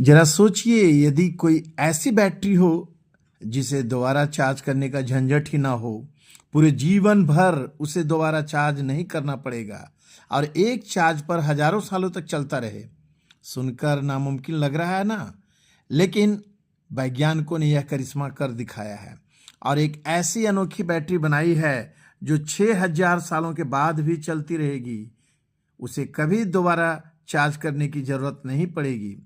जरा सोचिए, यदि कोई ऐसी बैटरी हो जिसे दोबारा चार्ज करने का झंझट ही ना हो, पूरे जीवन भर उसे दोबारा चार्ज नहीं करना पड़ेगा और एक चार्ज पर हजारों सालों तक चलता रहे। सुनकर नामुमकिन लग रहा है ना? लेकिन वैज्ञानिकों ने यह करिश्मा कर दिखाया है और एक ऐसी अनोखी बैटरी बनाई है जो 6000 सालों के बाद भी चलती रहेगी। उसे कभी दोबारा चार्ज करने की जरूरत नहीं पड़ेगी।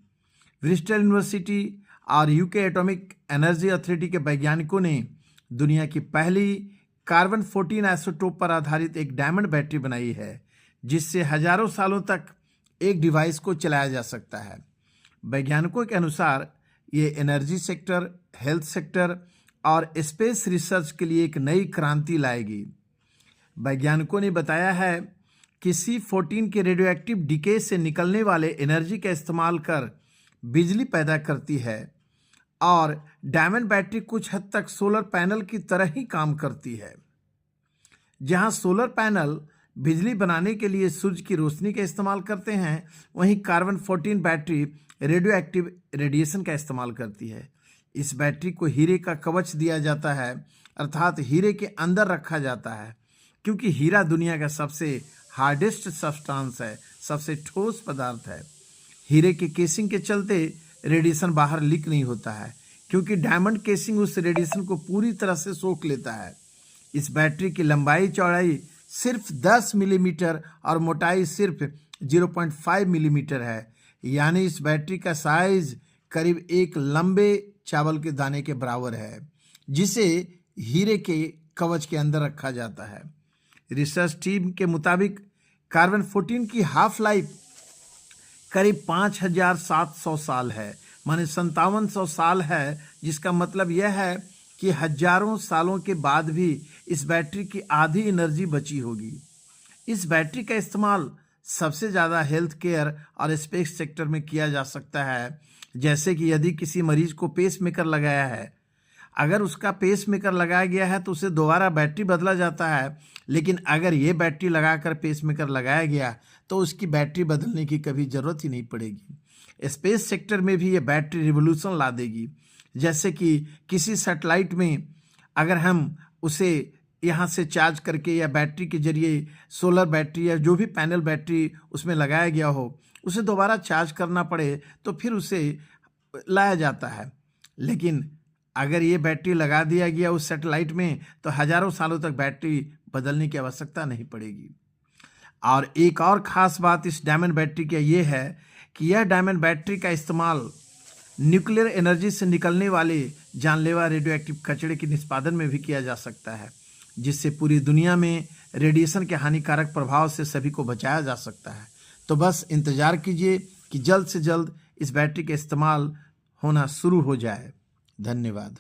ब्रिस्टल यूनिवर्सिटी और यूके एटॉमिक एनर्जी अथॉरिटी के वैज्ञानिकों ने दुनिया की पहली कार्बन 14 आइसोटोप पर आधारित एक डायमंड बैटरी बनाई है, जिससे हजारों सालों तक एक डिवाइस को चलाया जा सकता है। वैज्ञानिकों के अनुसार ये एनर्जी सेक्टर, हेल्थ सेक्टर और स्पेस रिसर्च के लिए एक नई क्रांति लाएगी। वैज्ञानिकों ने बताया है कि C14 के रेडियो एक्टिव डीके से निकलने वाले एनर्जी का इस्तेमाल कर बिजली पैदा करती है और डायमंड बैटरी कुछ हद तक सोलर पैनल की तरह ही काम करती है। जहां सोलर पैनल बिजली बनाने के लिए सूरज की रोशनी का इस्तेमाल करते हैं, वहीं carbon 14 battery radio active radiation का इस्तेमाल करती है। इस बैटरी को हीरे का कवच दिया जाता है, अर्थात हीरे के अंदर रखा जाता है, क्योंकि हीरा दुनिया का सबसे हार्डेस्ट सब्सटेंस है, सबसे ठोस पदार्थ है। हीरे के केसिंग के चलते रेडिएशन बाहर लीक नहीं होता है, क्योंकि डायमंड केसिंग उस रेडिएशन को पूरी तरह से सोख लेता है। इस बैटरी की लंबाई चौड़ाई सिर्फ 10 मिलीमीटर और मोटाई सिर्फ 0.5 मिलीमीटर है, यानी इस बैटरी का साइज करीब एक लंबे चावल के दाने के बराबर है, जिसे हीरे के कवच के अंदर रखा जाता है। रिसर्च टीम के मुताबिक कार्बन 14 की हाफ लाइफ करीब 5700 साल है, माने 5700 साल है, जिसका मतलब यह है कि हजारों सालों के बाद भी इस बैटरी की आधी एनर्जी बची होगी। इस बैटरी का इस्तेमाल सबसे ज़्यादा हेल्थ केयर और स्पेस सेक्टर में किया जा सकता है। जैसे कि यदि किसी मरीज को पेस मेकर लगाया है, अगर उसका पेस मेकर लगाया गया है तो उसे दोबारा बैटरी बदला जाता है, लेकिन अगर ये बैटरी लगाकर पेस मेकर लगाया गया तो उसकी बैटरी बदलने की कभी ज़रूरत ही नहीं पड़ेगी। स्पेस सेक्टर में भी ये बैटरी रिवोल्यूशन ला देगी। जैसे कि किसी सैटेलाइट में अगर हम उसे यहाँ से चार्ज करके या बैटरी के जरिए सोलर बैटरी या जो भी पैनल बैटरी उसमें लगाया गया हो, उसे दोबारा चार्ज करना पड़े तो फिर उसे लाया जाता है। लेकिन अगर ये बैटरी लगा दिया गया उस सैटेलाइट में तो हजारों सालों तक बैटरी बदलने की आवश्यकता नहीं पड़ेगी। और एक और ख़ास बात इस डायमंड बैटरी का ये है कि यह डायमंड बैटरी का इस्तेमाल न्यूक्लियर एनर्जी से निकलने वाले जानलेवा रेडियो एक्टिव कचरे के निष्पादन में भी किया जा सकता है, जिससे पूरी दुनिया में रेडिएशन के हानिकारक प्रभाव से सभी को बचाया जा सकता है। तो बस इंतज़ार कीजिए कि जल्द से जल्द इस बैटरी का इस्तेमाल होना शुरू हो जाए। धन्यवाद।